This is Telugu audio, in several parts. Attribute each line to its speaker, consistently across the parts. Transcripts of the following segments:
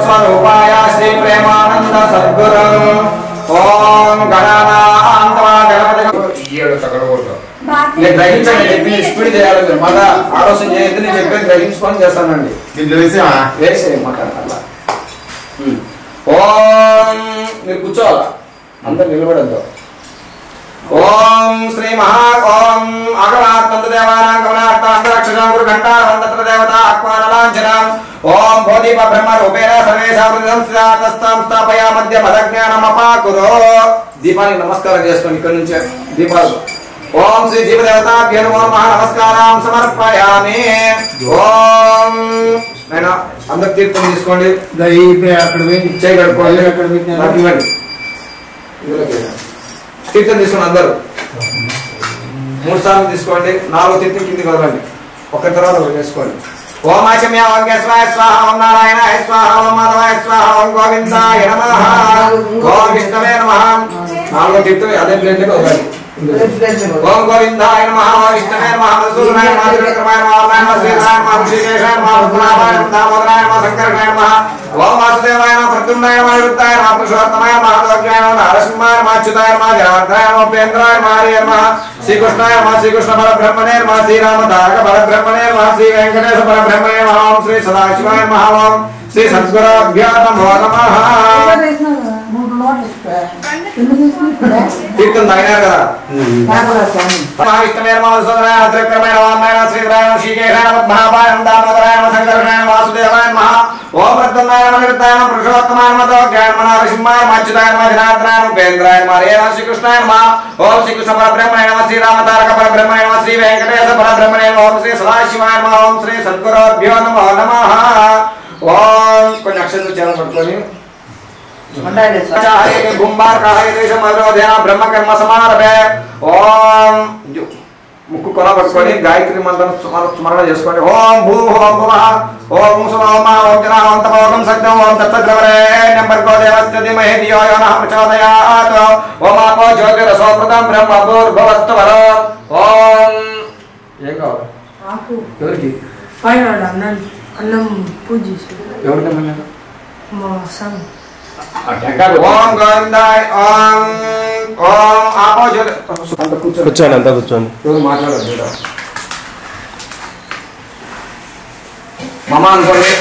Speaker 1: स्वरूपाय श्री प्रेमानंद सद्गुरु ओम गणानां गणपति ये तगड़गोटो నేను గ్రహించండి చెప్పి స్పీడ్ చేయాలి మీరు మళ్ళా ఆలోచన చేయొద్దు నేను చెప్పేది గ్రహించుకొని చేస్తానండి
Speaker 2: దీంట్లో
Speaker 1: వేసేయమాట అలా ఓం మీరు కూర్చోవాలా అందరు నిలబడద్దు ఓం శ్రీ మహా ఓం అగణాత్మంత దేవానాం గమనార్థ అంతరక్షణం గురు ఘంటారవంతత్ర దేవత ఆక్వానలాంఛనం ఓం భోదీప బ్రహ్మ రూపేణ సర్వేషాం సంస్థాతం స్థాపయ మధ్య పదజ్ఞానం అపాకురో దీపానికి నమస్కారం చేసుకోండి ఇక్కడ నుంచి దీపాలు ఓం శ్రీ జీవదేవతాభ్యో నమో నమః నమస్కారం సమర్పయామి ఓం నేను అందరు తీర్థం తీసుకోండి
Speaker 2: అక్కడ
Speaker 1: చేయి కడుక్కోండి నాకు ఇవ్వండి తీర్థం తీసుకోండి అందరూ 3 సార్లు తీసుకోండి 4 తీర్థం కిందికి వదలండి ఒక తర్వాత వేసుకోండి ఓం ఆచమ్య ఓం కేశవాయ స్వాహ ఓం నారాయణాయ స్వాహ ఓం మాధవాయ స్వాహ ఓం గోవిందాయ నమః ఓం విష్ణవే నమః 4 తీర్థం అదే ప్లేట్లోకి వదలండి ఓం గోవిందాయ నమః ఓం విష్ణవే నమః మధుసూదనాయ నమః త్రివిక్రమాయ నమః ఓం శ్రీధరాయ నమః ఋషికేశాయ నమః పద్మనాభాయ నమః దామోదరాయ నమః శంకరాయ నమః ఓం వాసుదేవాయ నమః ప్రద్యుమ్నాయ నమః విరుద్ధాయ నమః పురుషోత్తమాయ నమః దోగ్యాయ నమః నరసింహాయ నమః అచ్యుతాయ నమః జనార్దనాయ నమః ఉపేంద్రాయ నమః హరే నమః శ్రీకృష్ణాయ నమః శ్రీకృష్ణ పరబ్రహ్మణే నమః శ్రీరామ తారక పరబ్రహ్మణే నమః శ్రీ వెంకటేశ పరబ్రహ్మణే నమః ఓం శ్రీ సదాశివాయ నమః ఓం శ్రీ సద్గురుభ్యో నమో నమః తీర్థం తాగినారు కదా విష్ణువే నమః మధుసూదనాయ నమః త్రివిక్రమాయ నమః శ్రీధరాయ నమః ఋషికేశాయ నమః పద్మనాభాయ నమః దామోదరాయ నమః శంకరాయ నమః వాసుదేవాయ నమః ఓం ప్రద్యుమ్నాయ నమః విరుద్ధాయ నమః పురుషోత్తమాయ నమః దోగ్యాయ నమః నరసింహాయ నమః అచ్యుతాయ నమః జనార్దనాయ నమః ఉపేంద్రాయ నమః హరే నమః శ్రీకృష్ణాయ నమః ఓం శ్రీకృష్ణ పరబ్రహ్మణే నమః శ్రీరామ తారక పరబ్రహ్మణే నమః శ్రీ వెంకటేశ పరబ్రహ్మణే నమః ఓం శ్రీ సదాశివాయ నమః ఓం శ్రీ సద్గురుభ్యో నమో నమః ఓం కొన్ని అక్షరాలు చేయాలని పట్టుకొని బ్రహ్మకర్మ సమారభే ఓం ముక్కు కొన పట్టుకొని గాయత్రి మంత్రం స్మరణ చేసుకోండి ఓం భూ ఓం భువః ఓం సుమా ఓం జనా ఓం తపోగం సత్యం ఓం తత్తద్రవరేణ్యం భర్గో దేవస్య ధీమహి ధియో యో నః ప్రచోదయాత్ ఓం ఆపో జ్యోతిరసో ప్రదం బ్రహ్మ భూర్భువస్తు వరం ఓం ఏం కావాలి ఎవరికి
Speaker 3: అన్నం పూజ
Speaker 1: ఎవరికి
Speaker 3: మా సన్
Speaker 1: ఓం గోవిందాయ ఓం ఓం ఆపో జ్యోతి
Speaker 2: కూర్చోండి అంతా కూర్చోండి
Speaker 1: మాట్లాడదు మమ అనుకోండి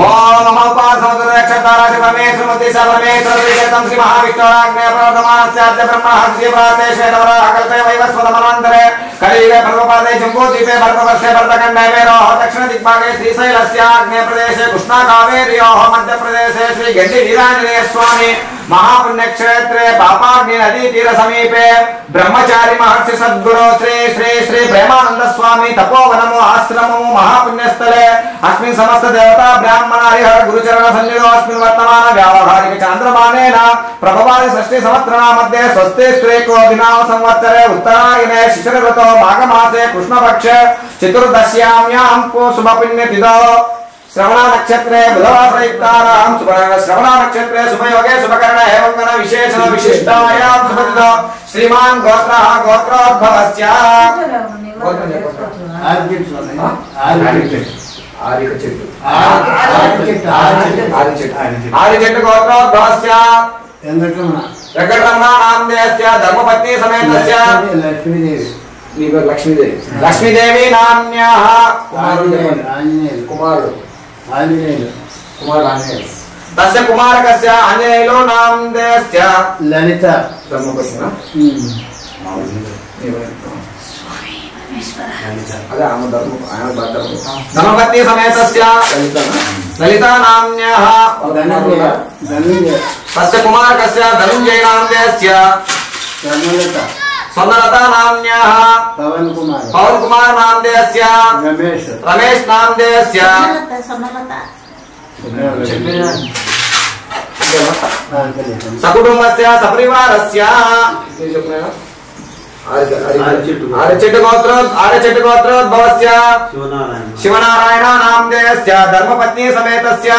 Speaker 1: ఓం మమ ఉపాసనక్షతారాశి పరమేశ్వరమూర్తి సర్వమేశ్వరం శ్రీ మహావిష్ణురాజ్ఞ ప్రవర్తమానస్యాద్య బ్రహ్మహస్య ప్రాతేశ్వర కల్పే వైవస్వతమనంతరే కలియుగే భర్గపాదే జంబూద్వీపే భరతవర్షే భరతఖండే మేరోః దక్షిణ దిగ్భాగే శ్రీశైలస్య ఆగ్నేయ ప్రదేశే కృష్ణా కావేర్యోః మధ్యప్రదేశే శ్రీ గండి వీరాంజనేయ స్వామి महापुण्यक्षेत्रे पापाग्नि नदी तीर समीपे ब्रह्मचारी महर्षि सद्गुरु श्री श्री श्री प्रेमानंद स्वामी तपोवनमो आश्रममो महापुण्यस्थले अस्मिन् समस्त देवता ब्राह्मण हरिहर गुरुचरण सन्निधो अस्मिन् वर्तमान व्यावहारिक चांद्रमानेन प्रभवादि षष्ठी संवत्सरा मध्ये स्वस्ति स्त्रेको दिनाम संवत्सरे उत्तरायणे शिशिर ऋतो माघ मासे कृष्णपक्षे चतुर्दश्याम्यां शुभपुण्यतिथौ श्रवण नक्षत्रे बुधवासयुक्तानां श्रवण नक्षत्रे शुभयोगे शुभकरण हेमंगन विशेषण विशिष्टायां शुभतिथौ श्रीमान गोत्रः गोत्रोद्भवस्य आर्यचेट्टु गोत्रोद्भवस्य वेंकटरमण नामधेयस्य धर्मपत्नी समेतस्य लक्ष्मीदेवी लक्ष्मीदेवी नाम्न्याः कुमारुడు कुमार आंजनेय तस्य कुमारकस्य आंजनेयो नामधेयस्य
Speaker 2: ललित
Speaker 1: धर्मपत्नी अरे धर्मपत्नी समेतस्य ललिता नाम्न्याः तस्य कुमारकस्य धनञ्जय नामधेयस्य स्वर्णलता नाम्न्याः पवन कुमार नामधेयस्य रमेश नामधेयस्य सकुटुम्बस्य सपरिवारस्य आर्यचेट्टुगोत्रोद्भवस्य शिवनारायण नामधेयस्य धर्मपत्नी समेतस्य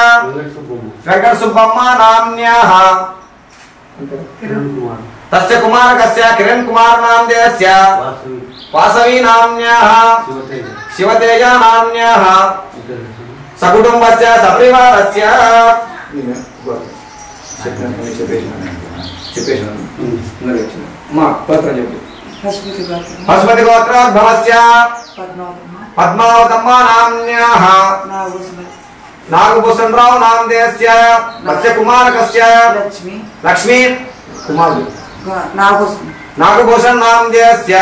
Speaker 1: वेंकटसुब्बम्मा नाम्न्याः तस्य कुमारकस्य किरण कुमार नामधेयस्य वासवी नाम्न्याः शिवतेज नाम्न्याः सकुटुम्बस्य सपरिवारस्य పశుపతి గోత్రోద్భవస్య పద్మావతమ్మ నామ్న్యాః నాగభూషణరావు నామధేయస్య మత్స్యకుమారకస్య లక్ష్మీ కుమారుడు నాగభూషణ నామధేయస్య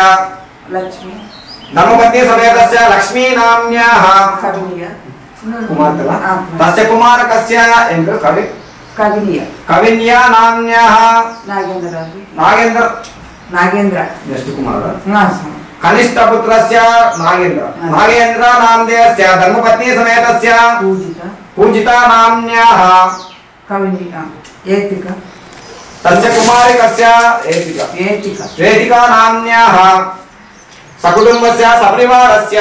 Speaker 1: ధర్మపత్ని సమేతస్య లక్ష్మీ నామ్న్యాః కుమార్తె తస్య కుమారకస్య కవిన్యా నామ్న్యాః నాగేంద్ర నెక్స్ట్ కుమారుడు కనిష్ఠపుత్రస్య నాగేంద్ర నామధేయస్య ధర్మపత్ని సమేతస్య పూజిత నామ్న్యాః తస్య కుమారికస్య ఏతికా నామ్న్యాః సకుటుంబస్య సపరివారస్య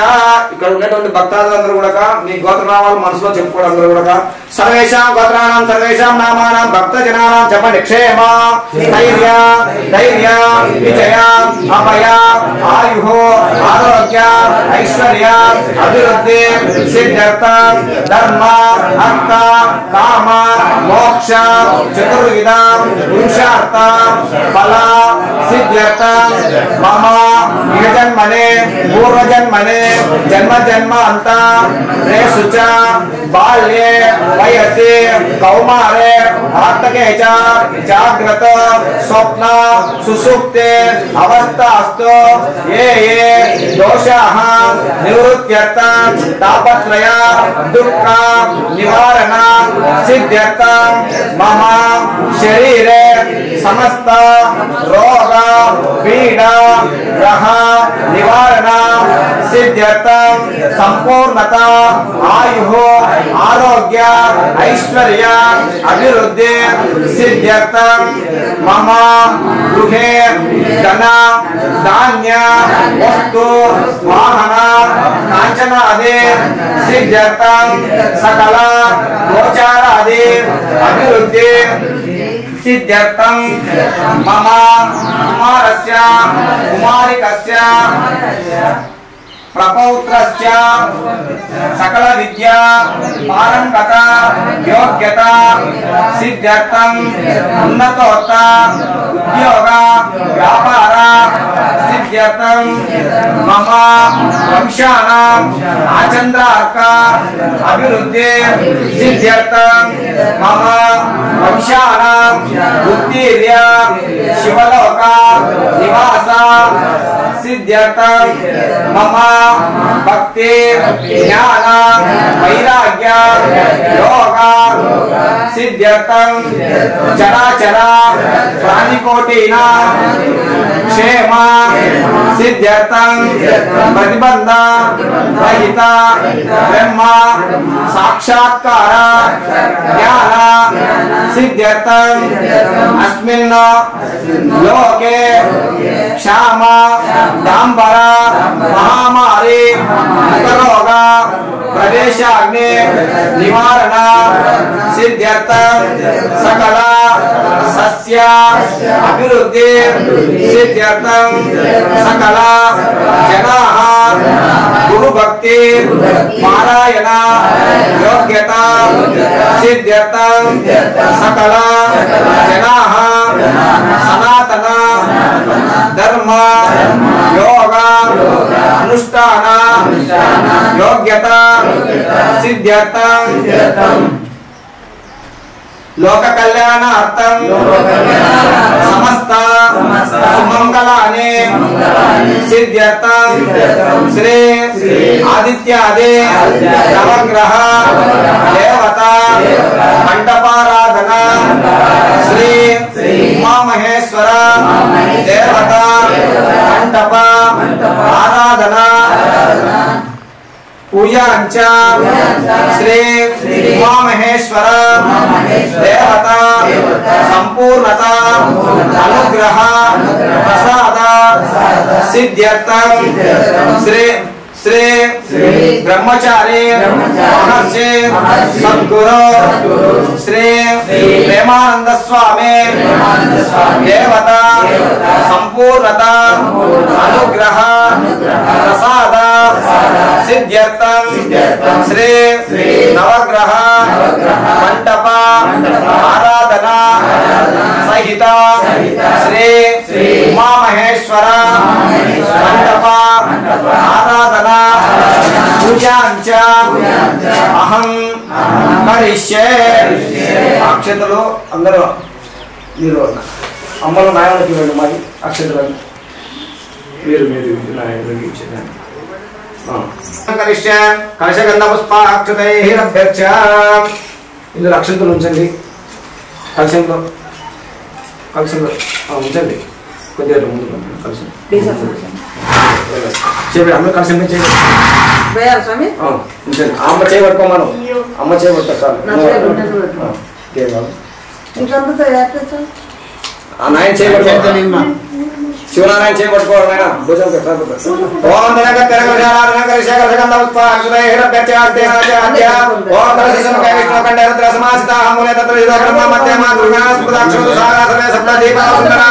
Speaker 1: ఇక్కడ ఉన్నటువంటి భక్తాదులందరూ కూడా మీ గోత్రనామాలు మనసులో చెప్పుకోవడం అందరూ కూడా సర్వేషాం గోత్రానాం సర్వేషాం నామానాం భక్తజనానాం చెప్పండి క్షేమ ధైర్య విజయ అభయ ఆయు ఆరోగ్య ఐశ్వర్య అభివృద్ధి సిద్ధార్థ ధర్మ అర్థ కామ మోక్ష చతుర్విధ పురుషార్థ ఫల సిద్ధార్థ మమ జన్మనే పూర్వజన్మనే జన్మ జన్మ అంత రేషు చ బాల్యే వయసి కౌమారే వార్తకే చ జాగ్రత్త స్వప్న సుషుప్తే అవస్థాస్తు ఏ దోషాః నివృత్త్యర్థ తాపత్రయ దుఃఖ నివారణ సిద్ధ్యర్థ మమ శరీరే సమస్త రోగ పీడ గ్రహ నివారణ సిద్ధ్యర్థ సంపూర్ణత ఆయు ఆరోగ్య ఐశ్వర్య అభివృద్ధి సిద్ధ్యర్థ మమ గృహే ధన ధాన్య వస్తు వాహన కాంచనాది సిద్ధ్యర్థ సకల గోచారాది అభివృద్ధి సిద్ధ్యర్థం మమ కుమారస్య కుమారికస్య ప్రపౌత్రస్య సకల విద్యా పారంగత యోగ్యత సిద్ధ్యర్థం ఉన్నతోత్త ఉద్యోగ వ్యాపార సిద్ధ్యర్థం మమ వంశానాం ఆచంద్రార్క అభివృద్ధి సిద్ధ్యర్థం మమ వంశానాం ఉత్తీర్య శివలోక నివాస సిద్ధ్యర్థం మమ భక్తి జ్ఞాన వైరాగ్య యోగ సిద్ధ్యర్థం చరాచర ప్రాణికోటినా క్షేమ సిద్ధ్యర్థం ప్రతిబంధ రహిత బ్రహ్మ సాక్షాత్కార జ్ఞాన సిద్ధ్యర్థం అస్మిన్ లోకే క్షామ దాంబర మహామారి రోగ ప్రవేశాగ్ని నివారణ సిద్ధ్యర్థం సకల సస్య అభివృద్ధి సిద్ధ్యర్థం సకల జనాః గురు భక్తి పారాయణ యోగ్యత సిద్ధ్యర్థం సకల జనాః సనాతన ధర్మ యోగ అనుష్ఠాన యోగ్యత సిద్ధ్యర్థం లోక కళ్యాణార్థం సమస్త సుమంగళాని సిద్ధ్యర్థం శ్రీ ఆదిత్యాది నవగ్రహ దేవత మండపారాధన శ్రీ ఉమామహేశ్వర దేవత మండప ఆరాధన పూజాంచ శ్రీ ఉమామహేశ్వర దేవత సంపూర్ణత అనుగ్రహ ప్రసాద సిద్ధ్యర్థం శ్రీ श्री ब्रह्मचारी महर्षि सद्गुरु श्री प्रेमानंद स्वामी देवता संपूर्णता अनुग्रह प्रसाद सिद्ध्यर्थं श्री नवग्रह मंडप आराधना सहित श्री उमा महेश्वर मंडप आराधना पूजांच अहं करिष्ये अक्षतलो अंदर మీరు అమ్మలో నాయనకి వెళ్ళి మరి అక్షతలు మీరు మీరు నాయనకి ఇచ్చేదాన్ని కరిష్య కలశగంధ పుష్పాక్షతైః అభ్యర్చ ఇందులో అక్షతలు ఉంచండి కలశంలో ఉంచండి కొద్దిగా ముందు కలశం చేయండి అందరూ కలశం చేయండి ఉంచండి అమ్మ చేయబట్టుకోమను అమ్మ చేయబట్ట సార్ నాయన చేయబట్టుకో శివనారాయణ చేయబట్టుకోవడం ఆయన భుజం ఓం ధనక తెరగజారాధన కరిశేఖరగంధ పుష్పాక్షతైః అభ్యర్చ ఓం కలశం విష్ణు కండే రుద్ర సమాసిత మూలే తత్ర యుధ బ్రహ్మ మధ్యమ దుర్గా స్మృతాక్షర సాగరసరే సప్త దీప సుందర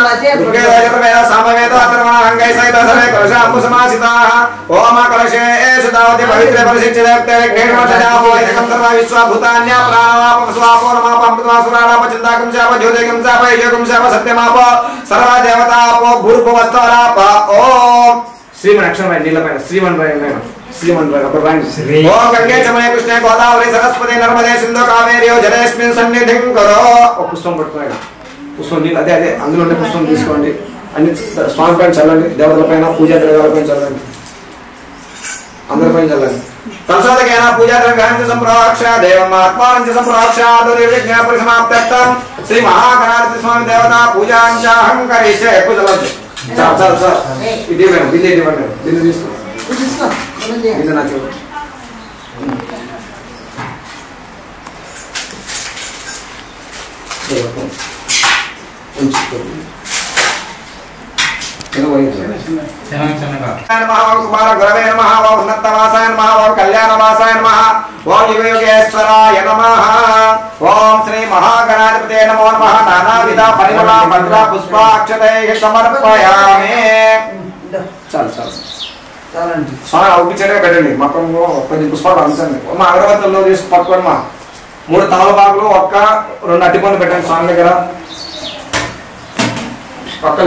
Speaker 1: దుర్గే వేద సామవేద అథర్వణ అంగై సహిత సరే కలశాంబు సమాసితాః ఓం కలశేషు దావతి పవిత్ర పరిశిచ్ఛితే జ్ఞేమ సజాపో ఏకం సర్వ విశ్వభూతాన్య ప్రాణాప స్వాపో నమః పంపత్వా సురాణాప చింతాకం చాప జ్యోతికం చాప యోగం చాప సత్యమాప సర్వ దేవతాపో భూర్భువస్తరాప ఓం శ్రీమన్ అక్షరమైన నీలపైన శ్రీమన్ ఓం గంగే చమనే కృష్ణే గోదావరి సరస్వతి నర్మదే సింధు కావేరి జలేస్మిన్ సన్నిధిం కరో ఒక పుష్పం పట్టుకోండి పుష్పం నీళ్ళు అదే అందులో ఉండే పుష్పం తీసుకోండి అన్ని స్వామి పైన చల్లండి దేవతల పైన పూజా ద్రవ్యాల పైన చల్లండి అందరి పైన చల్లండి సంసాదకేన పూజా ద్రవ్యాన్ని సంప్రోక్ష దేవం ఆత్మానం సంప్రోక్ష నిర్విఘ్న పరిసమాప్త్యర్థం శ్రీ మహాగణాధిపతి స్వామి దేవత పూజాంచాహం కరిష్యే పూజలండి చాలు ఇది మేడం బిల్లు ఇది మేడం బిల్లు తీసుకో బిల్లు నాకు కుమార గురవే నమః ఓం ఉన్నతవాసాయ నమః ఓం కళ్యాణవాసాయ నమః ఓం యుగయుగేశ్వరాయ నమః ఓం శ్రీ మహాగణాధిపతే నమో నమః నానావిధ పరిమళ భద్ర పుష్పాక్షతైః సమర్పయామి చాలు స్వామి అవుపించడే పెట్టండి మొత్తం 10 పుష్పాలు అంచండి మా అగరబత్తుల్లో తీసి పట్టుకోండి మా 3 తమలపాకులు ఒక్క 2 అట్టిపండ్లు పెట్టండి స్వామి దగ్గర పక్కన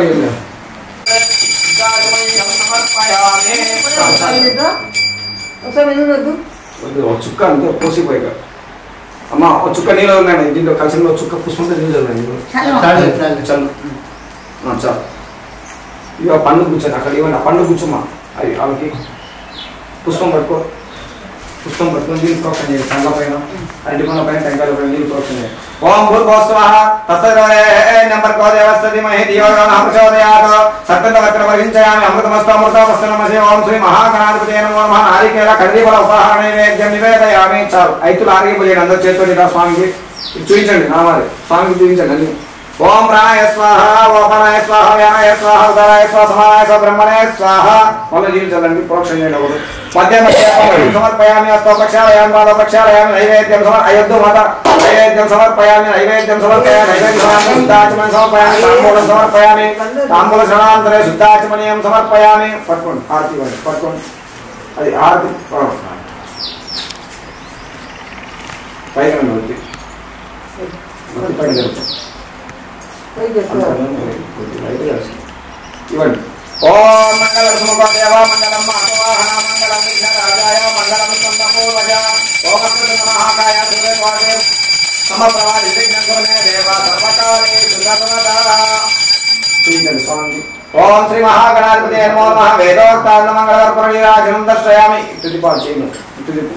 Speaker 1: చుక్క అంతే పోసిపోయి అమ్మ ఒక చుక్క నీళ్ళు ఉన్నాయి దీంట్లో కలిసి చుక్క పుష్పంతో నీళ్ళు చల్లు చాలు ఇక పండు కూర్చోండి అక్కడ ఇవ్వండి పండు కూర్చోమ్మా అది వాళ్ళకి పుష్పం పట్టుకొని నీళ్ళు ప్రోక్షణ చేయండి సంగ పైన అరటిపండ్ల పైన టెంకాయల పైన నీళ్ళు ప్రోక్షణ చేయండి ఓం భూర్భువస్వః తత్సర్వదేవ దేవస్తతి మహే దీవగణః ప్రచోదయాత్ సత్యంతవత్ర వహించయామి అమృతమస్తమృతమస్తనమసి ఓం శ్రీ మహాగణాధిపతే నమో నమః నారికేల కదలీఫల ఉపహార నైవేద్యం నివేదయామి చాలు ఐతులు ఆరోగ్యపోయాడు అందరూ చేతులు స్వామికి చూపించండి నామాలి స్వామికి చూపించండి అన్ని ఓం ప్రాణాయ స్వాహ ఓపనాయ స్వాహ వ్యానాయ స్వాహ ఉదరాయ స్వాహ సమానాయ స్వాహ బ్రహ్మణే స్వాహ మళ్ళీ జీవించాలండి ప్రోక్షణ చేయండి ఒకరు మధ్య సమర్పయామి అస్తో ప్రక్షాళయామి పాద ప్రక్షాళయామి నైవేద్యం అయోధ్య మాత నైవేద్యం సమర్పయామి నైవేద్యం సమర్పయామి శుద్ధాచమని సమర్పయామి తాంబూలం సమర్పయామి తాంబూల శ్రవణాంతరే శుద్ధాచమనీయం సమర్పయామి పట్టుకోండి హారతి ఇవ్వండి పట్టుకోండి అది హారతి పైన వృత్తి పైన జరుగుతుంది ఇవ్వండి ఓం మంగళం సుమదేవ మంగళం మాధవాహన మంగళం విఘ్నరాజాయ మంగళం సంపూర్వజ ఓం మహాకాయ సూర్యవాదే సమప్రవాది విఘ్నగోనే దేవ సర్వకాలే సుందరనదా శ్రీజన్ స్వామి ఓం శ్రీ మహాగణాధిపతే నమో నమః వేదోక్తాన్న మంగళకర్పూరనీరాజనం దర్శయామి ఇటుదిపాలు చేయను ఇటుదిపు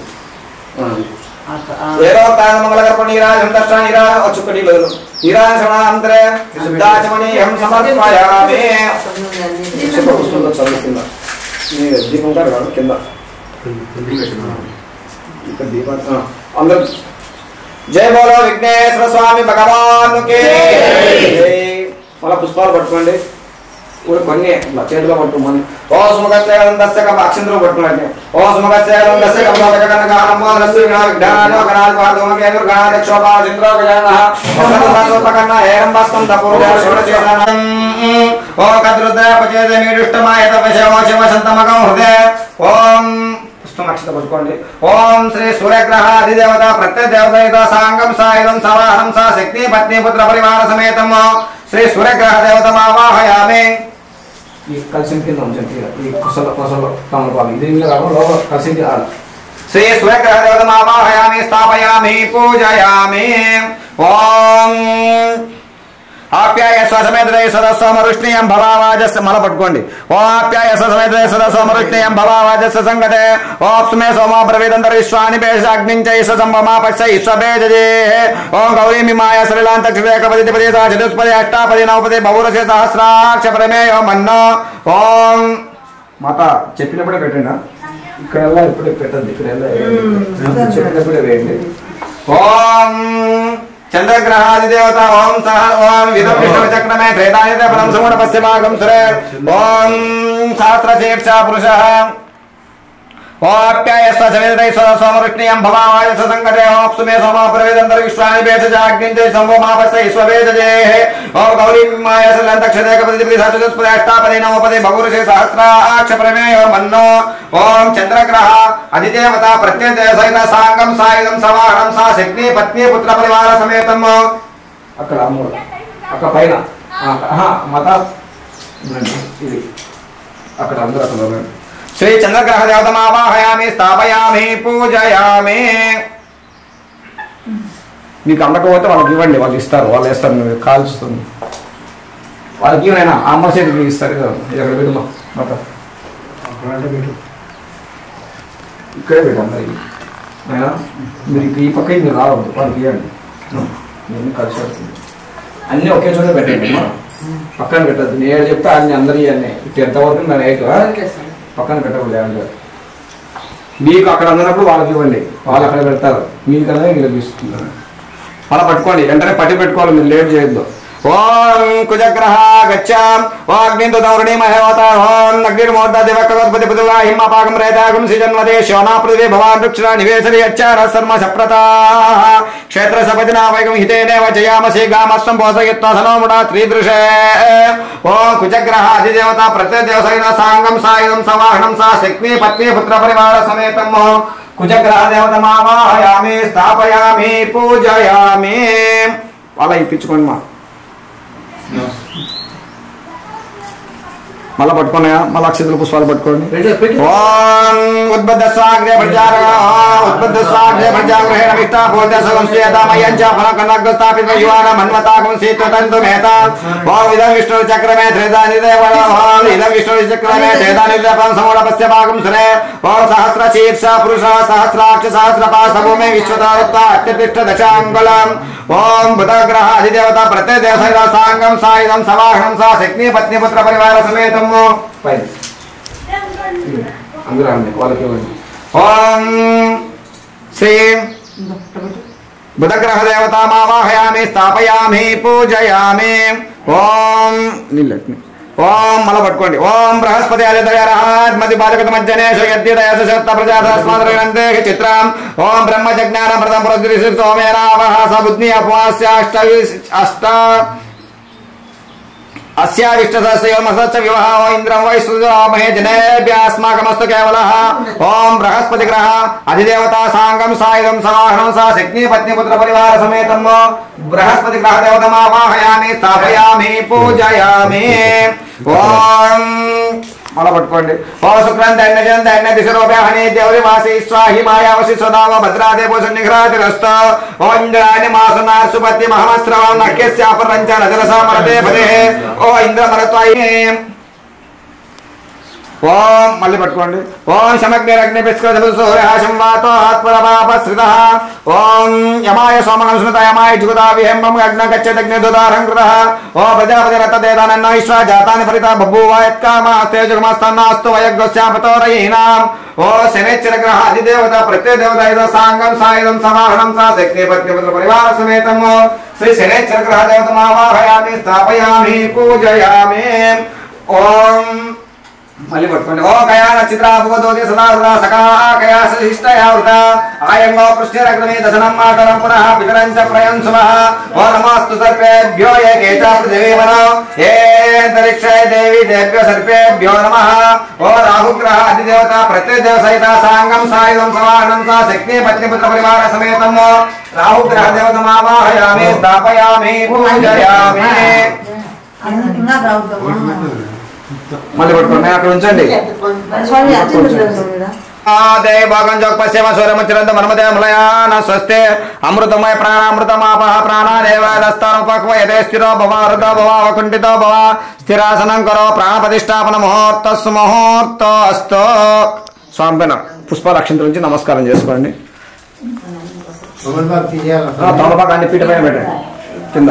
Speaker 1: వేదోక్తాన్న మంగళకర్పూరనీరాజనం దర్శయామి చుక్కడి బదులు నీరాజన శ్రవణాంతరే శుద్ధాచమనీయం సమర్పయామి పుష్పంలో చదువు కింద దీపం ఉంటారు కదా కింద ఇక్కడ దీపం అందరూ జై బోలో విఘ్నేశ్వర స్వామి భగవాన్ కి మళ్ళా పుష్పాలు పట్టుకోండి కొన్ని చేతిలో పట్టుకోమని ఓ సుమగస్య అక్షంతరం పట్టుకున్నట్టే ఓ సుమగస్య ఓ కద్రుద్రపచేదమీడుష్టమాయతమగం హృదయ ఓం పుష్పమక్షత పట్టుకోండి ఓం శ్రీ సూర్యగ్రహాధిదేవత ప్రత్యదేవత సాంగం సాయుధం సవాహనం సా శక్తి పత్ని పుత్ర పరివార సమేతం శ్రీ సూర్యగ్రహ దేవతమావాహయామి ఈ కలిసి కింద ఉంచండి ఈ కొసలు తమలపాలు ఇది కాకుండా లోపల కలిసి శ్రీ సూర్యగ్రహ దేవతమావాహయామి స్థాపయామి పూజయామి ఓం ఆప్యాయ స్వసమేతయ సదస్వమరుష్ణీయం భవావాజస్య మల పట్టుకోండి ఓ ఆప్యాయ స్వసమేతయ సదస్వమరుష్ణీయం భవావాజస్య సంగతే ఓప్స్మే సోమో బ్రవీదంతర విశ్వాని బేషాగ్నించై సంభమా పశ్య ఈశ్వబేజే ఓం గౌరీమి మాయ సలిలాంతక్షరేకపది పది చతుష్పది అష్టాపది నవపది బహురసే సహస్రాక్ష ప్రమేయో మన్నో ఓం మాత చెప్పినప్పుడే పెట్టండి ఇక్కడ ఇప్పుడే పెట్టద్దు ఇక్కడ చెప్పినప్పుడే వేయండి ఓం चंद्रग्रहादिदेवता ओम सह ओम विदम विष्णु चक्रमे त्रेतायते फलं सगुण पश्चिमागम सुरे ओम सहस्रशीर्षा पुरुषः ओप्याय स्वसमेतै स्वसमरुष्णीयं भवावाय ससंगते ओप्सुमे सोमा प्रवेदंतर विश्वानि बेतजाग्निंते संभोमापस्य ईश्ववेदजे ओम गौरीमाय सलंतक्षदेकपति साचुस्पदे अष्टापदे नवपदे भगुरुषे सहस्राक्ष प्रमेय मन्नो ओम चंद्रग्रह अधिदेवता प्रत्ययसहित सांगम सायुधं सवाहनं सा शक्ति पत्नी पुत्र परिवार समेतं అక్కడ అమ్మ అక్కడ పైన మత ఇది అక్కడ అందరూ అక్కడ శ్రీ చంద్రగ్రహ దేవతమావాహయామి స్థాపయామి పూజయామి మీకు అమ్మకపోతే వాళ్ళకి ఇవ్వండి వాళ్ళు ఇస్తారు వాళ్ళు వేస్తారు నువ్వు కాల్చుతుంది వాళ్ళకి ఇవ్వనైనా అమ్మ చేతికి ఇస్తారు కదా ఎక్కడ పెట్టుమా మొత్తం ఇక్కడే పెట్టండి అయినా మీరు ఈ పక్క మీరు రావద్దు వాళ్ళకి ఇవ్వండి నేను కలిసి వస్తుంది అన్నీ ఒకే చోట పెట్టండి పక్కన పెట్టద్దు నేను చెప్తే అన్ని అందరూ ఇవన్నీ ఇటు ఎంతవరకు నేను ఎయిట్ పక్కన పెట్టకూడదు మీకు అక్కడ అందనప్పుడు వాళ్ళకి ఇవ్వండి వాళ్ళు అక్కడ పెడతారు మీకన్నా ఇలా తీసుకుంటారు అలా పట్టుకోండి వెంటనే పట్టి పెట్టుకోవాలి మీరు లేట్ చేయొద్దు ఓం కుజగ్రహ గచ్చాం వాగ్నిందు దౌరణి మహేవత ఓం అగ్నిర్మోర్ధ దివకవత్పతి పుదుగా హిమపాకం రేతాగం సిజన్వదే శోనా పృథివీ భవాన్ వృక్ష నివేశరి యచ్చార శర్మ సప్రతా క్షేత్ర సపతినా వైగం హితేనేవ జయామసి గామస్వం పోషయత్వ సనోముడా త్రిదృశే ఓం కుజగ్రహ అధిదేవత ప్రత్యదేవసైన సాంగం సాయుధం సవాహనం సా శక్తి పత్ని పుత్ర పరివార సమేతం కుజగ్రహ దేవతమావాహయామి స్థాపయామి పూజయామి అలా ఇప్పించుకోండి మా మళ్ళా పట్టుకున్నాయా మళ్ళా అక్షతుల పుష్పాలు పట్టుకోండి ఓం ఉద్బద్ధ స్వాగ్రే ప్రజాగ్రహ ఉద్బద్ధ స్వాగ్రే ప్రజాగ్రహేణ విష్ట పూర్ణ సంశ్లేతామయం చ ఫలకనగ్గ స్థాపిత యువాన మన్వతాకం సీత్వతంతు మేత ఓం ఇదం విష్ణు చక్రమే త్రేదాని దేవళ ఓం ఇదం విష్ణు చక్రమే త్రేదాని దేవళ సమూఢ పశ్యభాగం సురే ఓం సహస్ర శీర్ష పురుష సహస్రాక్ష సహస్రపాశ భూమి విశ్వతారత్త అత్యతిష్ఠ దశాంగులం ఓం బుధగ్రహ అధిదేవత ప్రత్యదేవసైన సాంగం సాయుధం సవాహనం సా శక్తి పత్ని పుత్ర పరివార సమేతం అందరూ వాళ్ళకి ఓం శ్రీ బుధగ్రహ దేవతామావాహయామి స్థాపయామి పూజయామి ఓం నిల్లట్ని ఓం మల పట్టుకోండి ఓం బృహస్పతి ఆదిత్యరహద్మతి బాలకత మధ్యనేశ యద్యుదయసత్త ప్రజాతస్మాదరంతే చిత్రం ఓం బ్రహ్మజ్ఞాన ప్రథమ పురద్రిసి సోమేనావహ సబుద్ని అపవాస్య అష్ట अस्याविष्टसस्योमसच्च विवाहो इंद्रं वै सुजामहे जनेभ्यस्माकमस्तु केवलः ओम बृहस्पति ग्रह अधिदेवता सांगम सायुधं सवाहनं सा शक्ति पत्नी पुत्र परिवार समेतं बृहस्पति ग्रह देवतमावाहयामि स्थापयामि पूजयामि ओम మల పట్టుకోండి ఓ శుక్రం దండజం దండ దిశరూపహని దేవరి వాసి స్వాహి మాయావసి సదావ భద్రాదే పోషణ నిఘ్రాతిరస్త ఓ ఇంద్రాని మాసనార్ సుపతి మహమస్రవం నక్యస్యాపరంచ నజరసామరతే పదే ఓ ఇంద్రమరత్వాయి ఓం మళ్ళీ పట్టుకోండి ఓం శమగ్నిరగ్ని పిస్కృతసూర్యహాశం వాతో ఆత్మరపాపశ్రితః ఓం యమాయ సోమగం స్మృత యమాయ జుగుదా విహంబం అగ్న గచ్చదగ్ని దుదారం కృతః ఓ ప్రజాపతి రతదేదానన్న విశ్వ జాతాని ఫలిత బభూవ యత్కామాస్తేజుగమస్తన్నాస్తు వయగ్గస్యాపతోరయీనాం ఓ శనేశ్వర గ్రహ అధిదేవత ప్రత్యదేవత ఇద సాంగం సాయుధం సమాహనం సా శక్తి పత్ని పుత్ర పరివార సమేతం శ్రీ శనేశ్వర గ్రహ దేవతమావాహయామి స్థాపయామి పూజయామి ఓం మళ్ళీ పట్టుకోండి. ఓ కయా నక్షత్ర భూతోతి సదా సదా సకా కయా శిష్టయావృత ఆయంగో పృష్ఠరగ్రమే దశనం మాతరం పునః పితరం చ ప్రయం సుమః. ఓ నమస్తు సర్పేభ్యో ఏకే చ పృథివీమనో ఏ అంతరిక్షే దేవి దేభ్యో సర్పేభ్యో నమః. ఓ రాహుగ్రహ అధిదేవత ప్రత్యదేవ సహిత సాంగం సాయుధం సవాహనం సా శక్తి పత్నిపుత్ర పరివార సమేతం రాహుగ్రహ దేవతమావాహయామి స్థాపయామి పూజయామి. మళ్ళీ పట్టుకోండి అక్కడ ఉంచండి. భాగం జోక్ పశ్చిమ సూర్యముచిరంత మన్మదే మలయాన స్వస్తి అమృతమయ ప్రాణామృతమాపహ ప్రాణాదేవదస్తానుపక్వ యదే స్థిరో భవ హృదో భవ వకుంఠితో భవ స్థిరాసనం కరో ప్రాణప్రతిష్టాపన ముహూర్తస్సు ముహూర్తోస్తు. స్వామి పైన పుష్పాల అక్షంతల నుంచి నమస్కారం చేసుకోండి. తమలపాకాన్ని పీట పైన పెట్టండి కింద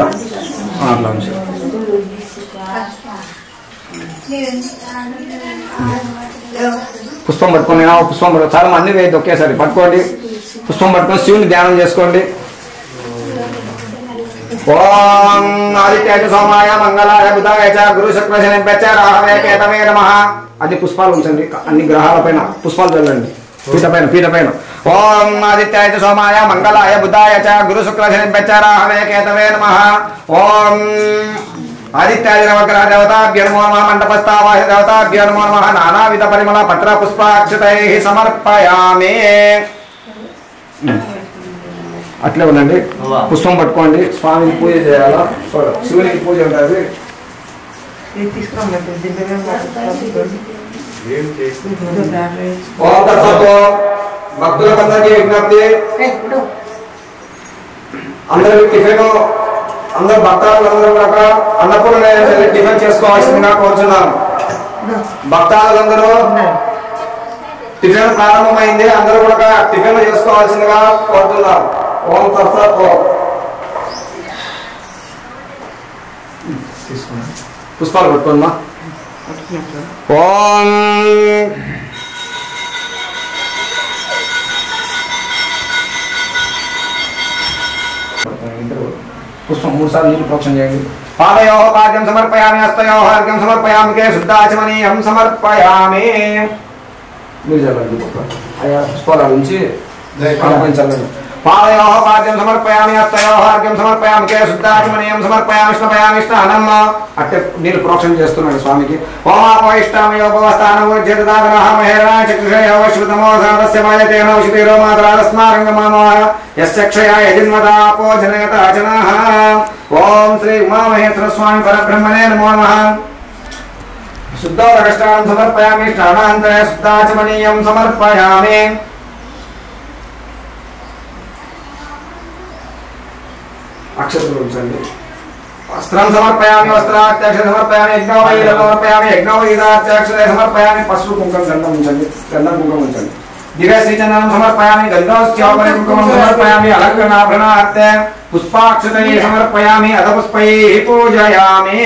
Speaker 1: అట్లా ఉంచి. పుష్పం పట్టుకోండి. పుష్పం పట్టుకో చాలా అన్ని వేయద్దు ఒకేసారి పట్టుకోండి. పుష్పం పట్టుకొని శివుని ధ్యానం చేసుకోండి. ఓం ఆదిత్యాయ సోమాయ మంగళాయ బుధాయ చ గురు శుక్ర శనిభ్యశ్చ రాహవే కేతవే నమః. అది పుష్పాలు ఉంచండి. అన్ని గ్రహాల పైన పుష్పాలు చల్లండి పీట పైన. ఓం ఆదిత్యాయ సోమాయ మంగళాయ బుధాయ చ గురు శుక్ర శనిభ్యశ్చ రాహవే కేతవే నమః. ఓం ఆదిత్యాది నవగ్రహ దేవతాభ్యో నమో నమః. మండపస్థావాహ దేవతాభ్యో నమో నమః. నానావిధ పరిమళ పత్ర పుష్పాక్షతైః సమర్పయామి. అట్లే ఉండండి. పుష్పం పట్టుకోండి. స్వామికి పూజ చేయాలా, శివునికి పూజ ఉంటుంది. భక్తులకందరికీ విజ్ఞప్తి, అందరికి టిఫిన్ అందరు భక్తాదులందరూ కూడా అన్నపూర్ణ టిఫిన్ చేసుకోవాల్సిందిగా కోరుచున్నాను. భక్తాదులందరూ టిఫిన్ ప్రారంభమైంది, అందరూ కూడా టిఫిన్ చేసుకోవాల్సిందిగా కోరుతున్నారు. ఓం తత్సత్. పుష్పాలు పెట్టుకోమ్మా. ఓం పుష్పం 3 సార్లు నీళ్ళు ప్రోక్షణ చేయండి. పాదయో పాద్యం సమర్పయామి, హస్తయో అర్ఘ్యం సమర్పయామి, కే శుద్ధాచమనీయం సమర్పయామి. మీరు చల్లండి. అయ్యా పుష్పాల నుంచి చల్లండి. పాదయో పాద్యం సమర్పయామి, హస్తయో అర్ఘ్యం సమర్పయామి, కే శుద్ధాచమనీయం సమర్పయామి, స్నాపయామి స్నానం. అట్టే నీళ్ళు ప్రోక్షణ చేస్తున్నాడు స్వామికి. ఓం శ్రీ ఉమామహేశ్వర స్వామి పరబ్రహ్మణే నమో నమః. శుద్ధోదకష్టానం సమర్పయామి, స్నానాంతరే శుద్ధాచమనీయం సమర్పయామి. అక్షతలు ఉంచండి. వస్త్రం సమర్పయామి, వస్త్రాత్యక్ష సమర్పయామి, యజ్ఞోపవీత సమర్పయామి, యజ్ఞోపవీతాత్యక్షరే సమర్పయామి. పసుపు కుంకం గంధం ఉంచండి. గంధం కుంకం ఉంచండి. దివ్య శ్రీచందనం సమర్పయామి, గంధోస్యోపరి కుంకుమం సమర్పయామి, అలంకరణాభరణార్థ పుష్పాక్షతై సమర్పయామి, అధపుష్పైః పూజయామి.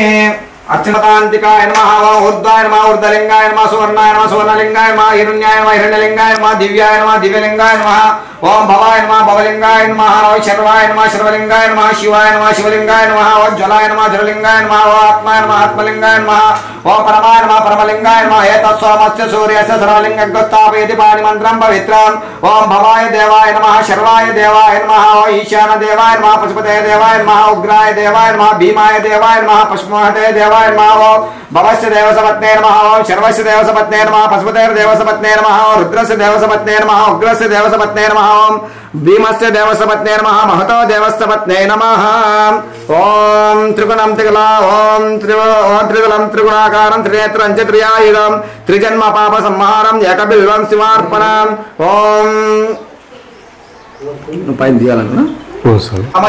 Speaker 1: అర్చనతాంతికాయ నమః. ఊర్ధ్వాయ నమః, ఊర్ధ్వలింగాయ నమః, సువర్ణాయ నమః, సువర్ణలింగాయ నమః, హిరణ్యాయ నమః, హిరణ్యలింగాయ నమః, దివ్యాయ నమః, దివ్యలింగాయ నమః. ఓం భవాయ నమః, భవలింగాయ నమః. ఓం శర్వాయ నమః, శర్వలింగాయ నమః. శివాయ నమః, శివలింగాయ నమః. ఓం జ్వలాయ నమః, జ్వలలింగాయ నమః. ఓం ఆత్మాయ నమః, ఆత్మలింగాయ నమః. ఓం పరమాయ నమః, పరమలింగాయ నమః. ఏతత్సోమస్య సూర్యస్య సర్వలింగస్థాపయతి పాణి మంత్రం పవిత్రం. ఓం భవాయ దేవాయ నమః, శర్వాయ దేవాయ నమః. ఓం ఈశాన దేవాయ నమః, పశుపతే దేవాయ నమః. ఉగ్రాయ దేవాయ నమః, భీమాయ దేవాయ నమః, పశుమహతే దేవాయ నమః. ఓం భవస్య దేవసపత్నే నమః. ఓం శర్వస్య దేవసపత్నే నమః, పశుపతేర్ దేవసపత్నే నమః. ఓం రుద్రస్య దేవసపత్నే నమః, ఉగ్రస్య దేవసపత్నే నమః. ఓం భీమస్య దేవసపత్నే నమః, మహతో దేవసపత్నే నమః. ఓం త్రిగుణం త్రిగులా, ఓం త్రిగులం త్రిగుణాకారం, త్రినేత్రం చ త్రియాయుధం, త్రిజన్మ పాప సంహారం, ఏకబిల్వం శివార్పణం. ఓం పైన తీయాలన్నా.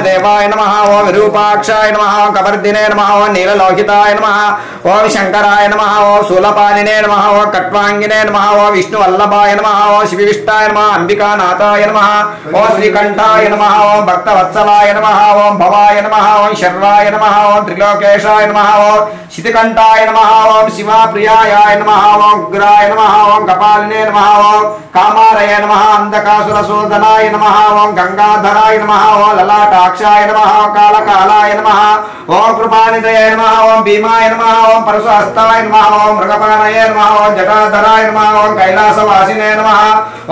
Speaker 1: దేవాయ నమః. ఓం విరూపాక్షాయ నమః. ఓం కవర్ధినే నమః. ఓం నీలలోహితాయ నమః. ఓం శంకరాయ నమః. ఓం శూలపాణినే నమః. ఓం కట్వాంగినే నమః. ఓం విష్ణువల్లభాయ నమః. ఓం శివవిష్టాయ నమః. అంబికానాథాయ నమః. ఓం శ్రీకంఠాయ నమః. ఓం భక్తవత్సలాయ నమః. ఓం భవాయ నమః. ఓం శర్వాయ నమః. ఓం త్రిలోకేశాయ నమః. ఓం శితికంఠాయ నమః. ఓం శివాప్రియాయ నమః. ఓం ఉగ్రాయ నమః. ఓం కపాలినే నమః. ఓం కామారయ నమః. అంధకాసురసూదనాయ నమః. ఓం గంగాధరాయ నమః. ఓం లలాటాక్షాయ నమః కాళకాలాయ నమః ఓం కృపానిధయ నమః ఓం భీమాయ నమః ఓం పరశుహస్తాయ నమః ఓం మృగపానయ నమః ఓం జటాధరాయ నమః ఓం కైలాసవాసినే నమః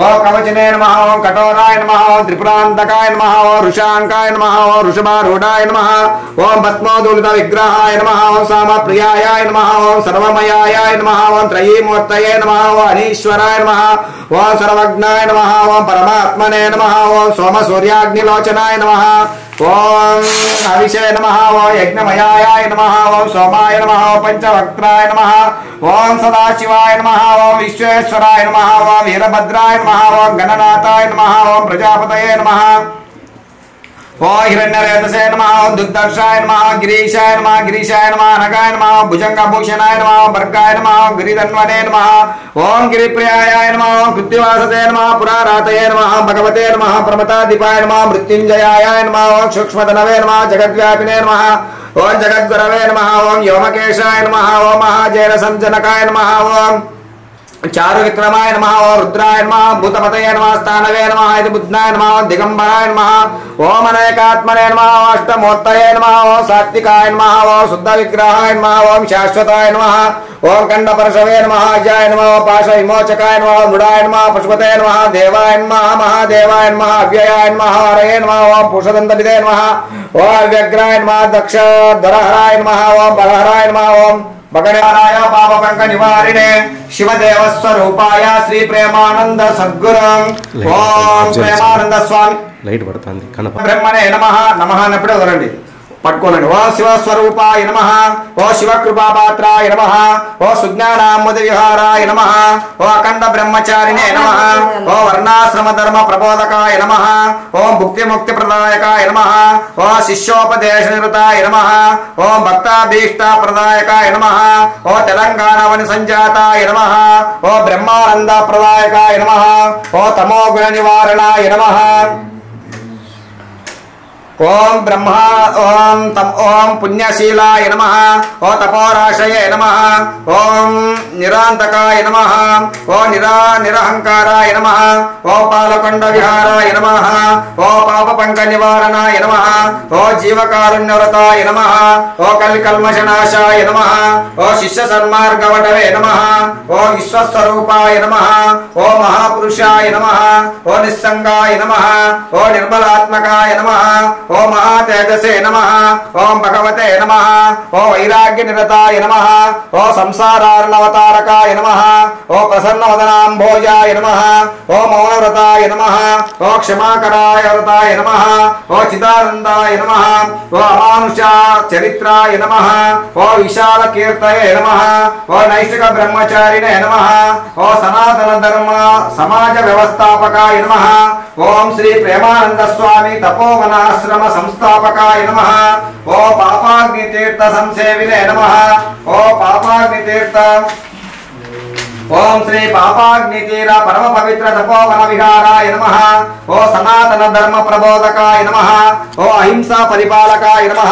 Speaker 1: ఓం కవచనే నమః ఓం కఠోరాయ నమః ఓం త్రిపురాంతకాయ నమః ఓం ఋషాంకాయ నమః ఓం వృషభారూఢాయ నమః ఓం పద్మోదూలిత విగ్రహాయ నమః ఓం సామప్రియాయ నమః ఓం సర్వమయాయ నమః ఓం త్రయీమూర్తయే నమః ఓం అనీశ్వరాయ నమః ఓం సర్వజ్ఞాయ నమః ఓం పరమాత్మనే నమః ఓం సోమ సూర్యాగ్నిలోచనాయ నమః ఓం హవిషే నమః ఓం యజ్ఞమయాయ నమః ఓం సోమాయ నమః ఓం పంచవక్త్రాయ నమః ఓం సదాశివాయ నమః ఓం విశ్వేశ్వరాయ నమః ఓం వీరభద్రాయ నమః ఓం గణనాథాయ నమః ఓం ప్రజాపతయే నమః ఓం హిరణ్యరేతసే నమః ఓం దుర్దర్శాయ నమః గిరీశాయ నమః గిరీశాయ నమః అనగాయ నమః భుజంగభూషణాయ నమః భర్గాయ నమః గిరిధన్వనే నమః ఓం గిరిప్రియాయ నమః ఓం కృత్తివాసతే నమః పురారాతయే నమః భగవతే నమః ప్రమతాదిపాయ నమః మృత్యుంజయాయ నమః ఓం సూక్ష్మతనవే నమః జగద్వ్యాపినే నమః ఓం జగద్గురవే నమః ఓం వ్యోమకేశాయ నమః ఓం మహాజైన సంజనకాయ నమః ఓం చారు విక్రమాయ నమః ఓం రుద్రాయ నమః భూతపతయే నమః స్థానవే నమః ఇది బుద్ధాయ నమః దిగంబరాయ నమః ఓం అనేకాత్మనే నమః అష్టమూర్తయే నమః ఓం సాత్వికాయ నమః ఓం శుద్ధ విగ్రహాయ నమః ఓం శాశ్వతాయ నమః ఓం కండపరశవే నమః అజాయ నమః పాశ విమోచకాయ నమః మృడాయ నమః పశుపతే నమః దేవాయ నమః మహాదేవాయ నమః అవ్యయాయ నమః హరయే నమః ఓం పురుషదంతపితే నమః ఓం అవ్యగ్రాయ నమః దక్షధరహరాయ నమః ఓం బలహరాయ నమః ఓం భగణాయ పాపపంక నివారిణే శివదేవ స్వరూపాయ శ్రీ ప్రేమానంద సద్గురం ఓం ప్రేమానంద స్వామి
Speaker 2: లైట్ పడుతుంది కనప
Speaker 1: బ్రహ్మణే నమః నమః అన్నప్పుడే వదలండి పట్టుకోనండి ఓ శివస్వరూపాయ నమః ఓ శివకృపాపాత్రాయ నమః ఓ సుజ్ఞానాముద విహారాయ నమః ఓ అఖండ బ్రహ్మచారిణే నమః ఓ వర్ణాశ్రమ ధర్మ ప్రబోధకాయ నమః ఓ భుక్తి ముక్తి ప్రదాయకాయ నమః ఓ శిష్యోపదేశ నిరతాయ నమః ఓ భక్తాభీష్ట ప్రదాయకాయ నమః ఓ తెలంగాణ వని సంజాతాయ నమః ఓ బ్రహ్మానంద ప్రదాయకాయ నమః ఓ తమోగుణ నివారణాయ నమః ఓం బ్రహ్మ ఓం పుణ్యశీలాయ నమః ఓ తపోరాశయే నమః ఓం నిరాంతకాయ నమః ఓ నిరహంకారాయ నమః ఓ పాలకొండ విహారాయ నమః ఓ పాపపంక నివారణాయ నమః ఓ జీవకారుణ్యవ్రతాయ నమః ఓ కల్కల్మషనాశాయ నమః ఓ శిష్య సన్మార్గవటవే నమః ఓ విశ్వస్వరూపాయ నమః ఓ మహాపురుషాయ నమః ఓ నిస్సంగాయ నమః ఓ నిర్మలాత్మకాయ నమః ఓ మహాతేజసే నమః ఓం భగవతే నమః ఓ వైరాగ్య నిరతాయ నమః ఓ సంసారార్ణవతారకాయ నమః ఓ ప్రసన్నవదనాంభోజాయ నమః ఓ మౌనవ్రతాయ నమః ఓ క్షమాకరాయ వ్రతాయ నమః ఓ చిదానందాయ నమః ఓ అమానుష చరిత్రాయ నమః ఓ విశాల కీర్తయే నమః ఓ నైష్ఠిక బ్రహ్మచారిణే నమః ఓ సనాతన ధర్మ సమాజ వ్యవస్థాపకాయ నమః ఓం శ్రీ ప్రేమానంద స్వామి తపోవనాశ్రమ సంస్థాపకాయ నమః ఓ పాపాగ్ని తీర్థ సంసేవినే నమః ఓ పాపాగ్ని తీర్థ ఓం శ్రీ పాపాగ్ని తీర పరమ పవిత్ర తపోవన విహారాయ నమః ఓ సనాతన ధర్మ ప్రబోధకాయ నమః ఓ అహింసా పరిపాలకాయ నమః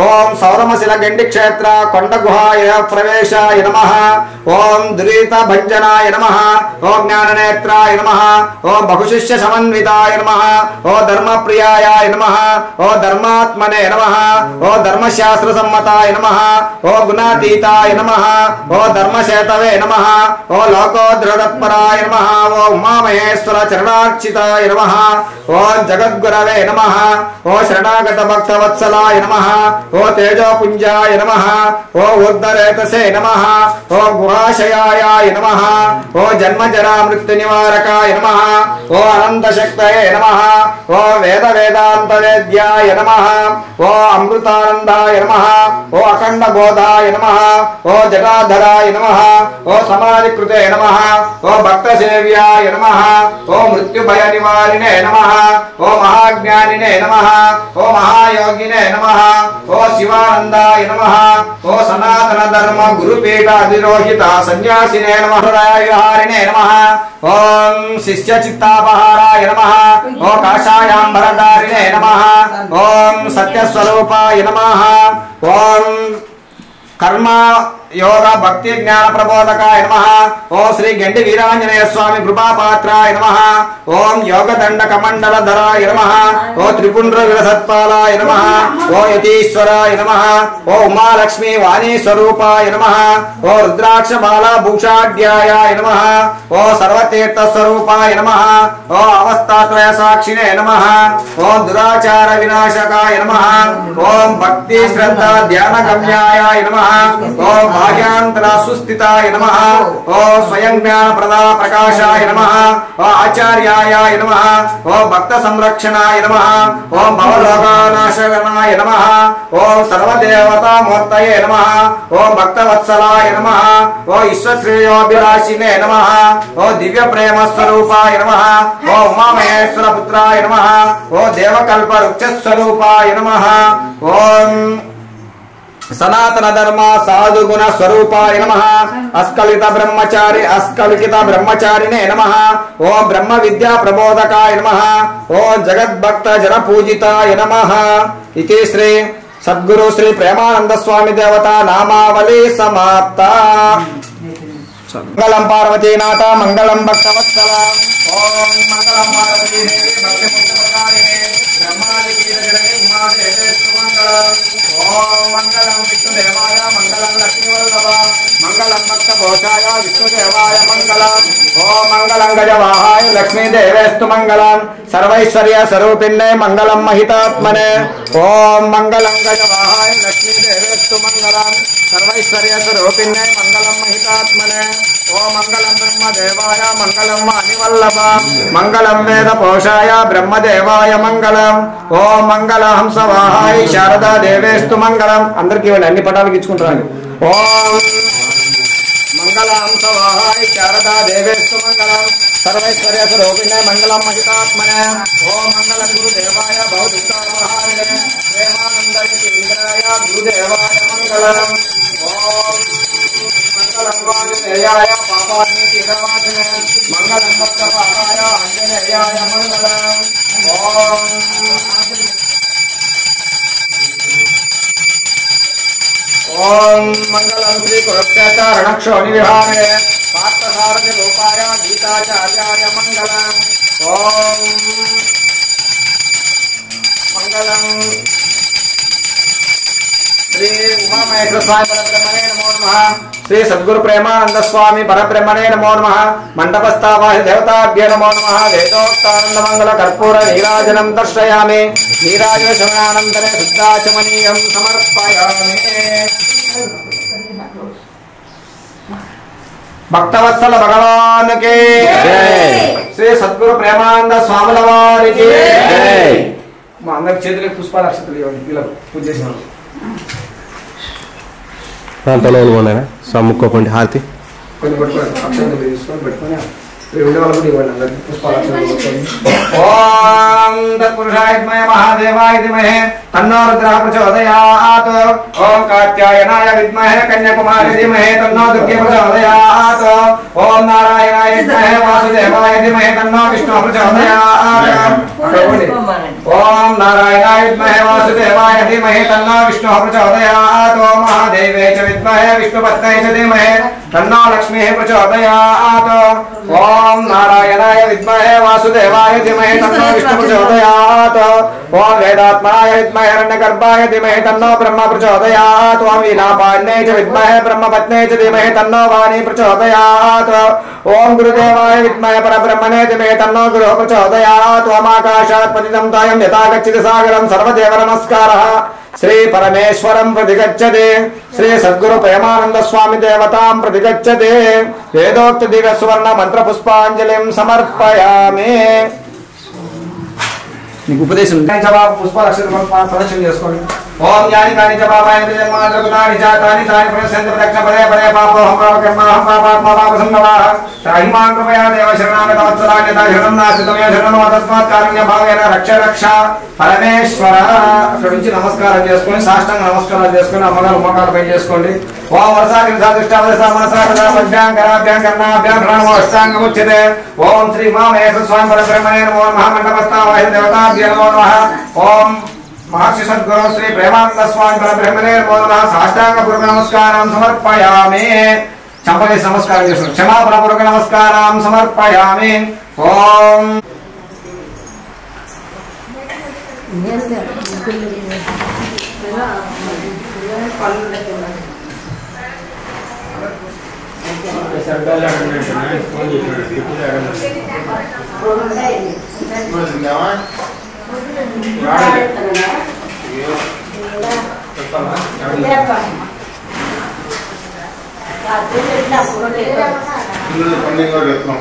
Speaker 1: ఓం సౌరమశిల గండి క్షేత్ర కొండ గుహాయ ప్రవేశాయ నమః ఓం దురిత భంజనాయ నమః ఓ జ్ఞాననేత్రాయ నమః ఓ బహుశిష్య సమన్వితాయ నమః ఓ ధర్మప్రియాయ నమః ఓ ధర్మాత్మనే నమః ఓ ధర్మశాస్త్ర సమ్మతాయ నమః ఓ గుణాతీతాయ నమః ఓ ధర్మశేతవే నమః ఓ లోకోద్రతత్పరాయ నమః ఓ ఉమామహేశ్వర చరణార్చితాయ నమః ఓ జగద్గురవే నమః ఓ శరణాగత భక్తవత్సలాయ నమః ఓ తేజోపుంజాయ నమః ఓ ఊర్ధరేతసే నమః ఓ గుహాశయాయ నమః ఓ జన్మజరా మృత్యు నివారకాయ నమః ఓ అనంతశక్తయే నమః ఓ వేదాంత వేద్యాయ నమః ఓ అమృతానందాయ నమః ఓ అఖండ బోధాయ నమః ఓ జటాధరాయ నమః ఓ సమాధికృతే నమః ఓ భక్త సేవ్యాయ నమః ఓ మృత్యుభయ నివారిణే నమః ఓ మహాజ్ఞానినే నమః ఓ మహాయోగినే నమః ఓ శివానందాయ నమః ఓ సనాతన ధర్మ గురుపీఠ అధిరోహిత సన్యాసినే నమః విహారిణే నమః ఓం శిష్య చిత్తాపహారాయ నమః ఓ కాషాయాంబరధారిణే నమః ఓం సత్యస్వరూపాయ నమః ఓం కర్మ యోగ భక్తి జ్ఞాన ప్రబోధకాయ నమః ఓం శ్రీ గండి వీరాంజనేయ స్వామి కృపాపాత్రాయ నమః ఓం యోగదండ కమండలధరాయ నమః ఓ త్రిపుండ్ర విలసత్పాలాయ నమః ఓ యతీశ్వరాయ నమః ఓ ఉమాలక్ష్మి వాణీ స్వరూపాయ నమః ఓ రుద్రాక్ష బాలా భూషాఢ్యాయ నమః ఓ సర్వతీర్థ స్వరూపాయ నమః ఓ అవస్థాత్రయ సాక్షినే నమః ఓం దురాచార వినాశకాయ నమః ఓం భక్తి శ్రద్ధ ధ్యాన గమ్యాయ నమః ఓం బాహ్యాంతర సుస్థితాయ నమః ఓ స్వయం జ్ఞాన ప్రదా ప్రకాశాయ నమః ఓ ఆచార్యాయ నమః ఓ భక్త సంరక్షణాయ నమః ఓం భవలోకానాశనాయ నమః ఓం సర్వదేవతా మూర్తయే నమః ఓం భక్తవత్సలాయ నమః ఓ ఈశ్వశ్రేయోభిలాషినే నమః ఓ దివ్య ప్రేమ స్వరూపాయ నమః ఓ ఉమామహేశ్వర పుత్రాయ నమః ఓ దేవకల్ప వృక్ష స్వరూపాయ నమః ఓం సనాతన ధర్మ సాధుగుణ స్వరూపాయ నమః అస్కలిత బ్రహ్మచారిణే నమః ఓ బ్రహ్మ విద్యా ప్రబోధకాయ నమః ఓ జగద్భక్త జన పూజితాయ నమః ఇతి శ్రీ సద్గురు శ్రీ ప్రేమానంద స్వామి దేవత నామావళి సమాప్త. మంగళం పార్వతీనాథ మంగళం భక్తవత్సల ఓం మంగళం పార్వతీ దేవి భక్తిముక్త ప్రదాయినే బ్రహ్మాది కీలజనని ఉమాదేవేస్తు మంగళం ఓం మంగళం విష్ణుదేవాయ మంగళం లక్ష్మీవల్లభ మంగళం భక్త ఘోషాయ విష్ణుదేవాయ మంగళం ఓం మంగళం గజవాహాయ లక్ష్మీదేవేస్తు మంగళం సర్వైశ్వర్య స్వరూపిణే మంగళం మహితాత్మనే ఓం మంగళం గజవాహాయ లక్ష్మీదేవేస్తు మంగళం సర్వైశ్వర్య స్వరూపిణే మంగళం మహితాత్మనే ఓం మంగళం బ్రహ్మదేవాయ మంగళం వాణివల్లభ మంగళం వేద పోషాయ బ్రహ్మదేవాయ మంగళం ఓం మంగళ హంసవాహాయ శారదా దేవేస్తు మంగళం. అందరికీ ఇవ్వండి, అన్ని పటాలకు ఇచ్చుకుంటారు. ఓం మంగళ హంసవాహాయ శారదా దేవేస్తు మంగళం సర్వైశ్వర్య స్వరూపిణే మంగళం మహితాత్మనే ఓం మంగళం గురుదేవాయ భౌతికాయ ప్రేమానందాయ ఇంద్రాయ గురుదేవాయ మంగళం ఓం మంగళం వాజనేయాయ పాపాన్ని తీరవాసినే మంగళం భక్తపాదాయ ఆంజనేయాయ మంగళం ఓం ఓం మంగళం శ్రీ కురుక్షేత్ర రణక్షోణి విహారే పార్థసారథి రూపాయ గీతాచార్యాయ మంగళం ఓం మంగళం శ్రీ ఉమామహేశ్వర స్వామి పరబ్రహ్మణే నమో నమః శ్రీ సద్గురు ప్రేమానంద స్వామి పరబ్రహ్మణే నమో నమః మండపస్థాపాయ దేవతాభ్యో నమో నమః వేదోక్తానంద మంగళ కర్పూర నీరాజనం దర్శయామి నీరాజన శమనానంతరే శుద్ధాచమనీయం సమర్పయామి. భక్తవత్సల భగవానుకి శ్రీ సద్గురు ప్రేమానంద స్వాముల వారికి మా అందరి చేతులకు పుష్పాల అక్షతలు ఇవ్వండి. వీళ్ళకు పూజ చేసిన
Speaker 2: ప్రాంతాలలో ఉన్నాయా సమ్ముకోకండి హారతి
Speaker 1: కొన్ని పెట్టుకోండి, అక్షతలు తీసుకొని పెట్టుకొని ఉండే వాళ్ళు కూడా ఇవ్వండి అందరికి పుష్పాల అక్షతలు. ఓం తత్పురుషాయ విద్మహే మహాదేవాయ ధీమహి తన్నో రుద్రః ప్రచోదయాత్ ఓం కాత్యాయనాయ విద్మహే కన్యాకుమారి ధీమహి తన్నో దుర్గే ప్రచోదయాత్ ఓం నారాయణాయ విద్మహే వాసుదేవాయ ధీమహి తన్నో విష్ణుః ప్రచోదయాత్. ఓం నారాయణాయ విద్మహే వాసుదేవాయ ధీమహి తన్నో విష్ణుః ప్రచోదయాత్ ఓం మహాదేవే చ విద్మహే విష్ణుపత్నే చ ధీమహి తన్నో లక్ష్మీః ప్రచోదయాత్ ఓం నారాయణాయ విద్మహే వాసుదేవాయ ధీమహి తన్నో విష్ణుః ప్రచోదయాత్ ఓం వేదాత్మనాయ విద్మహే హిరణ్యగర్భాయ ధీమహి తన్నో బ్రహ్మ ప్రచోదయాత్ ఓం వీణాపాణ్యే చ విద్మహే బ్రహ్మపత్నే చ ధీమహి తన్నో వాణీ ప్రచోదయాత్ ఓం గురుదేవాయ విద్మహే పరబ్రహ్మణే ధీమహి తన్నో గురుః ప్రచోదయాత్ ఓం ఆకాశాత్ పతితం తాయం యథా గచ్చతి సాగరం సర్వదేవ నమస్కారః శ్రీ పరమేశ్వరం ప్రతిగచ్చతే శ్రీ సద్గురు ప్రేమానంద స్వామి దేవతాం ప్రతిగచ్చతే వేదోక్త దివ్య సువర్ణ మంత్ర పుష్పాంజలిం సమర్పయామి. నీకు ఉపదేశం జవాబు పుష్పాలక్షర ప్రదర్శన చేసుకోండి. ఓం యాని కాని జవాబాయని జన్మాద్రకుతాని జాతాని తాని ప్రదర్శన ప్రదక్షిణ పదే పదే పాపోహం పాపకర్మాహం పాపాత్మా పాపసంభవాః త్రాహిమాం కృపయా దేవ శరణాగత వత్సలాన్యతా శరణం నాస్తితమయ శరణం తస్మాత్ కారుణ్య భావేన రక్ష రక్ష పరమేశ్వర. అక్కడ నుంచి నమస్కారం చేసుకొని సాష్టాంగ నమస్కారం చేసుకొని అమ్మగారు ఉమ్మకాలు పై చేసుకోండి. ఓం వర్షాగ్రసాభ్యాంకరాభ్యాంకర్ణాభ్యాంకరణమోష్టాంగముచ్యతే. ఓం శ్రీ ఉమామహేశ్వర స్వామి పరబ్రహ్మణే నమో నమః మండపస్థావాయ దేవతాభ్యో నమో నమః. ఓం మహర్షి సద్గురు శ్రీ ప్రేమానంద స్వామి పరబ్రహ్మణే నమో నమః. సాష్టాంగ పూర్వక నమస్కారం సమర్పయామి. చంపకేసి నమస్కారం చేస్తున్నాం. క్షమాపణపూర్వక నమస్కారం సమర్పయామి. ఓం
Speaker 4: మా